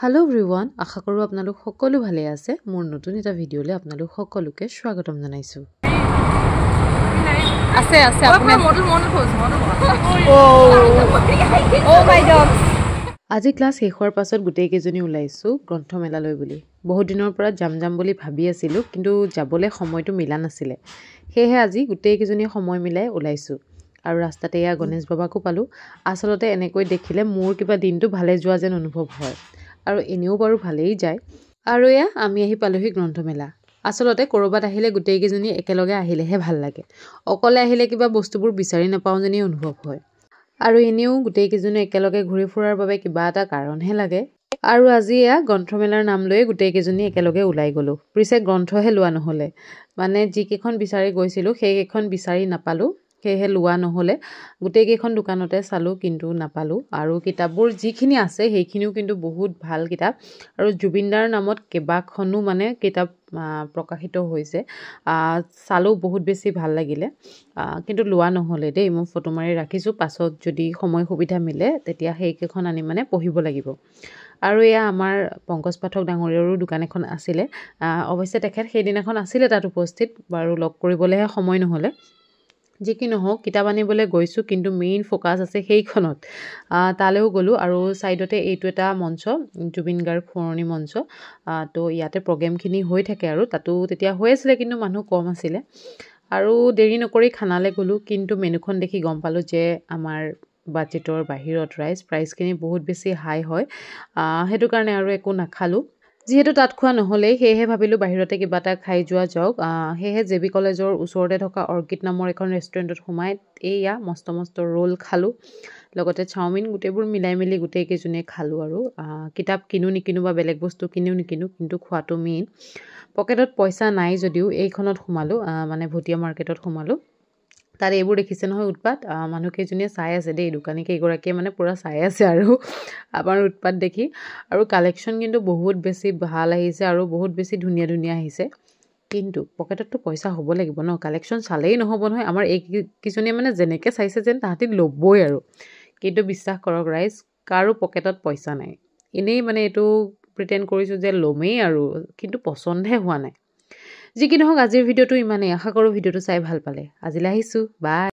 Hello everyone, আশা কৰো আপোনালোক সকলো ভালে আছে। মোৰ নতুন এটা ভিডিঅলে আপোনালোক সকলোকে স্বাগতম জনাইছো। আছে আপুনি মডেল খোজ ও মাই গড আজি ক্লাছ শেষ হোৱাৰ পাছত গোটেই কেজনী ওলাইছো গ্ৰন্থমেলালৈ বুলি। বহুত দিনৰ পৰা যাম বুলি ভাবি আছিলো, কিন্তু যাবলৈ সময়টো মিলা নাছিলে। সেয়ে আজি গোটেই কেজনী সময় মিলাই ওলাইছো। আৰু ৰাস্তাতে এয়া গণেশ বাবাকো পালো। আসলতে এনেকৈ দেখিলে মোৰ কিবা দিনটো ভালে যোৱা যেন অনুভৱ হয়। আৰু এনেও বাৰু ভালেই যায়। আৰু এয়া আমি আহি পালোহি গ্ৰন্থমেলা। আসলতে কৰবাত আহিলে গোটেই কেজনী একেলগে আহিলেহে ভাল লাগে। অকলে আহিলে কিবা বস্তুবোৰ বিচাৰি নাপাওঁ যেনেই অনুভৱ হয়। আৰু এনেও গোটেই কেজনী একেলগে ঘূৰি ফুৰাৰ বাবে কিবা এটা কাৰণহে লাগে। আৰু আজি এয়া গ্ৰন্থমেলাৰ নাম লৈ গোটেই কেজনী একেলগে ওলাই গলো। পিছে গ্ৰন্থহে লোৱা নহলে। মানে যিকেইখন বিচাৰি গৈছিলো সেইকেইখন বিচাৰি নাপালো। সেয়েহে লোৱা নহলে। গোটেই কেইখন দোকানতে চালো কিন্তু নাপালো। আৰু কিতাপবোৰ যিখিনি আছে সেইখিনিও কিন্তু বহুত ভাল কিতাপ। আৰু জুবিনদাৰ নামত কেইবাখনো মানে কিতাপ প্ৰকাশিত হৈছে। চালো বহুত বেছি ভাল লাগিলে। কিন্তু লোৱা নহলে দেই। মই ফটো মাৰি ৰাখিছো, পাছত যদি সময় সুবিধা মিলে তেতিয়া সেইকেইখন আনি মানে পঢ়িব লাগিব। আৰু এয়া আমাৰ পংকজ পাঠক ডাঙৰীয়াৰো দোকান এখন আছিলে। অৱশ্যে তেখেত সেইদিনাখন আছিলে তাত উপস্থিত, বাৰু লগ কৰিবলৈহে সময় নহলে। যি কি নহওক কিতাপ আনিবলৈ গৈছো, কিন্তু মেইন ফোকাছ আছে সেইখনত। তালৈও গলো আৰু সাইডতে এইটো এটা মঞ্চ, জুবিন গাৰ্গ ফুৰণি মঞ্চ। তো ইয়াতে প্ৰগ্ৰেমখিনি হৈ থাকে আৰু তাতো তেতিয়া হৈ আছিলে, কিন্তু মানুহ কম আছিলে। আৰু দেৰি নকৰি খানালে গলো, কিন্তু মেনুখন দেখি গম পালো যে আমাৰ বাজেটৰ বাহিৰত প্ৰাইচখিনি বহুত বেছি হাই হয়। সেইটো কাৰণে আৰু একো নাখালো। যিহেতু তাত খোৱা নহলেই, সেয়েহে ভাবিলো বাহিৰতে কিবা এটা খাই যোৱা যাওক। সেয়েহে জেবি কলেজৰ ওচৰতে থকা অৰ্কিড নামৰ এখন ৰেষ্টুৰেণ্টত সোমাই এয়া মস্ত ৰোল খালো, লগতে চাওমিন। গোটেইবোৰ মিলাই মেলি গোটেই কেইজনীয়ে খালো। আৰু কিতাপ কিনো নিকিনো বা বেলেগ বস্তু কিনিও নিকিনো, কিন্তু খোৱাটো মেইন। পকেটত পইচা নাই যদিও এইখনত সোমালো, মানে ভুটীয়া মাৰ্কেটত সোমালো। তাত এইবোৰ দেখিছে নহয় উৎপাত। মানুহকেইজনীয়ে চাই আছে দেই, দোকানী কেইগৰাকীয়ে মানে পুৰা চাই আছে আৰু আমাৰ উৎপাত দেখি। আৰু কালেকশ্যন কিন্তু বহুত বেছি ভাল আহিছে আৰু বহুত বেছি ধুনীয়া আহিছে। কিন্তু পকেটততো পইচা হ'ব লাগিব ন, কালেকশ্যন চালেই নহ'ব নহয়। আমাৰ এইকেইজনীয়ে মানে যেনেকৈ চাইছে যেন তাহাঁতি ল'বই আৰু। কিন্তু বিশ্বাস কৰক কাৰো পকেটত পইচা নাই। এনেই মানে এইটো প্ৰিটেণ্ড কৰিছোঁ যে ল'মেই আৰু, কিন্তু পচন্দহে হোৱা নাই। যি কি নহওক আজিৰ ভিডিঅ'টো ইমানেই। আশা কৰোঁ ভিডিঅ'টো চাই ভাল পালে। আজিলৈ আহিছোঁ, বাই।